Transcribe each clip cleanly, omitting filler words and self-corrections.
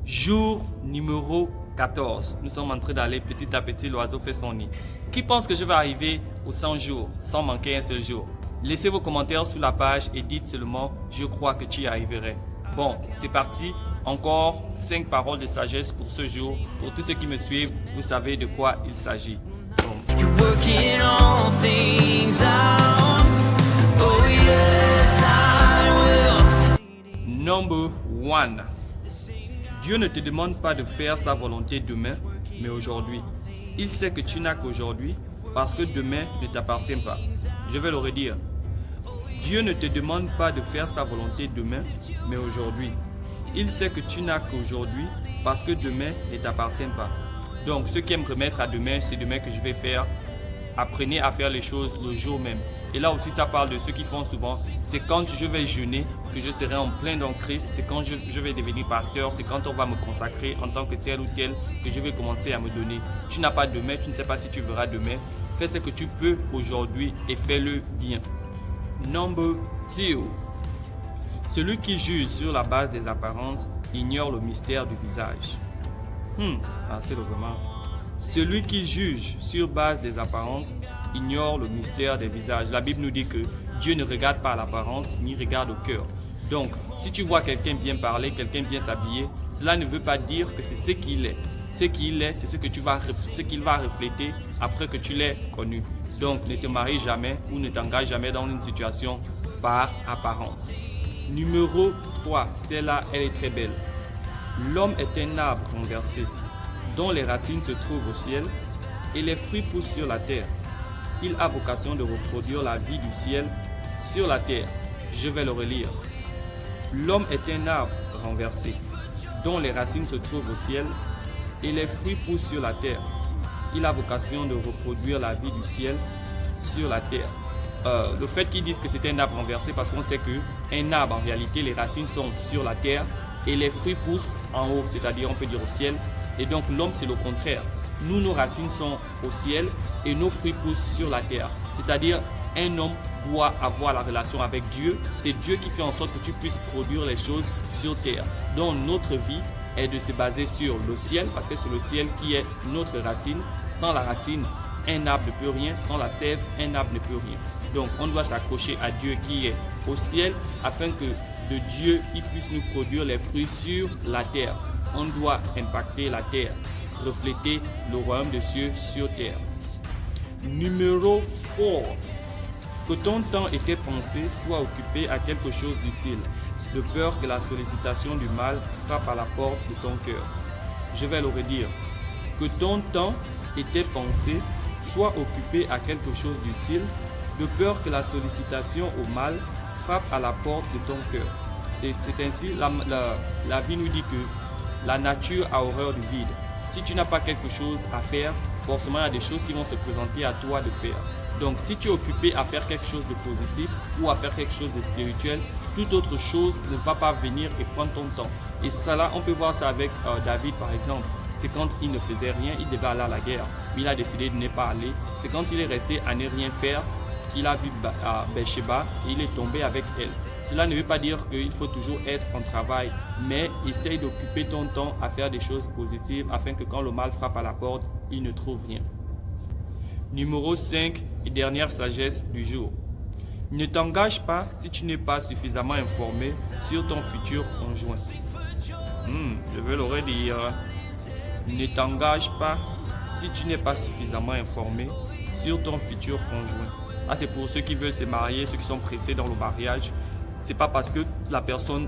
Jour numéro 14. Nous sommes en train d'aller petit à petit, l'oiseau fait son nid. Qui pense que je vais arriver aux 100 jours sans manquer un seul jour? Laissez vos commentaires sous la page et dites seulement « Je crois que tu y arriverais ». Bon, c'est parti. Encore 5 paroles de sagesse pour ce jour. Pour tous ceux qui me suivent, vous savez de quoi il s'agit. Number 1. Dieu ne te demande pas de faire sa volonté demain, mais aujourd'hui. Il sait que tu n'as qu'aujourd'hui parce que demain ne t'appartient pas. Je vais le redire. Dieu ne te demande pas de faire sa volonté demain, mais aujourd'hui. Il sait que tu n'as qu'aujourd'hui parce que demain ne t'appartient pas. Donc, ceux qui aiment remettre à demain, c'est demain que je vais faire. Apprenez à faire les choses le jour même. Et là aussi, ça parle de ceux qui font souvent. C'est quand je vais jeûner que je serai en plein dans Christ. C'est quand je vais devenir pasteur. C'est quand on va me consacrer en tant que tel ou tel que je vais commencer à me donner. Tu n'as pas demain, tu ne sais pas si tu verras demain. Fais ce que tu peux aujourd'hui et fais-le bien. Number 2. Celui qui juge sur la base des apparences ignore le mystère du visage. C'est le vraiment. Celui qui juge sur base des apparences ignore le mystère des visages. La Bible nous dit que Dieu ne regarde pas à l'apparence, ni regarde au cœur. Donc, si tu vois quelqu'un bien parler, quelqu'un bien s'habiller, cela ne veut pas dire que c'est ce qu'il est. Ce qu'il est, c'est ce qu'il va refléter après que tu l'aies connu. Donc, ne te marie jamais ou ne t'engage jamais dans une situation par apparence. Numéro 3, celle-là, elle est très belle. L'homme est un arbre renversé, dont les racines se trouvent au ciel et les fruits poussent sur la terre. Il a vocation de reproduire la vie du ciel sur la terre. Je vais le relire. L'homme est un arbre renversé, dont les racines se trouvent au ciel et les fruits poussent sur la terre. Il a vocation de reproduire la vie du ciel sur la terre. Le fait qu'ils disent que c'est un arbre renversé, parce qu'on sait qu'un arbre, en réalité, les racines sont sur la terre et les fruits poussent en haut, c'est-à-dire on peut dire au ciel. Et donc l'homme, c'est le contraire. Nous, nos racines sont au ciel et nos fruits poussent sur la terre. C'est-à-dire un homme doit avoir la relation avec Dieu. C'est Dieu qui fait en sorte que tu puisses produire les choses sur terre. Donc notre vie est de se baser sur le ciel, parce que c'est le ciel qui est notre racine. Sans la racine, un arbre ne peut rien. Sans la sève, un arbre ne peut rien. Donc on doit s'accrocher à Dieu qui est au ciel afin que de Dieu il puisse nous produire les fruits sur la terre. On doit impacter la terre, refléter le royaume des cieux sur terre. Numéro 4. Que ton temps et tes pensées soient occupés à quelque chose d'utile, de peur que la sollicitation du mal frappe à la porte de ton cœur. Je vais le redire. Que ton temps et tes pensées soient occupés à quelque chose d'utile, de peur que la sollicitation au mal frappe à la porte de ton cœur. C'est ainsi, la vie nous dit que la nature a horreur du vide. Si tu n'as pas quelque chose à faire, forcément il y a des choses qui vont se présenter à toi de faire. Donc si tu es occupé à faire quelque chose de positif ou à faire quelque chose de spirituel, toute autre chose ne va pas venir et prendre ton temps. Et ça, on peut voir ça avec David par exemple. C'est quand il ne faisait rien, il devait aller à la guerre, mais il a décidé de ne pas aller. C'est quand il est resté à ne rien faire qu'il a vu Bathsheba et il est tombé avec elle. Cela ne veut pas dire qu'il faut toujours être en travail, mais essaye d'occuper ton temps à faire des choses positives afin que quand le mal frappe à la porte, il ne trouve rien. Numéro 5 et dernière sagesse du jour. Ne t'engage pas si tu n'es pas suffisamment informé sur ton futur conjoint. Je vais le redire. Ne t'engage pas si tu n'es pas suffisamment informé sur ton futur conjoint. C'est pour ceux qui veulent se marier, ceux qui sont pressés dans le mariage. C'est pas parce que la personne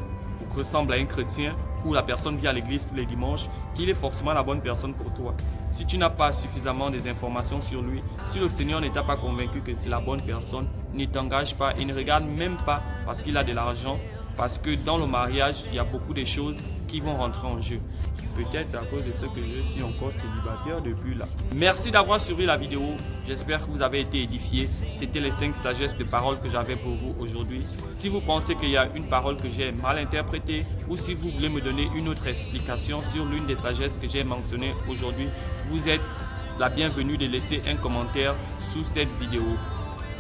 ressemble à un chrétien ou la personne vient à l'église tous les dimanches qu'il est forcément la bonne personne pour toi. Si tu n'as pas suffisamment des informations sur lui, si le Seigneur n'est pas convaincu que c'est la bonne personne, ne t'engage pas et ne regarde même pas parce qu'il a de l'argent, parce que dans le mariage, il y a beaucoup de choses qui vont rentrer en jeu. Peut-être c'est à cause de ce que je suis encore célibataire depuis là. Merci d'avoir suivi la vidéo. J'espère que vous avez été édifiés. C'était les 5 sagesses de paroles que j'avais pour vous aujourd'hui. Si vous pensez qu'il y a une parole que j'ai mal interprétée ou si vous voulez me donner une autre explication sur l'une des sagesses que j'ai mentionnées aujourd'hui, vous êtes la bienvenue de laisser un commentaire sous cette vidéo.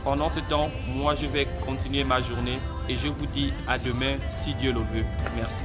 Pendant ce temps, moi je vais continuer ma journée et je vous dis à demain si Dieu le veut. Merci.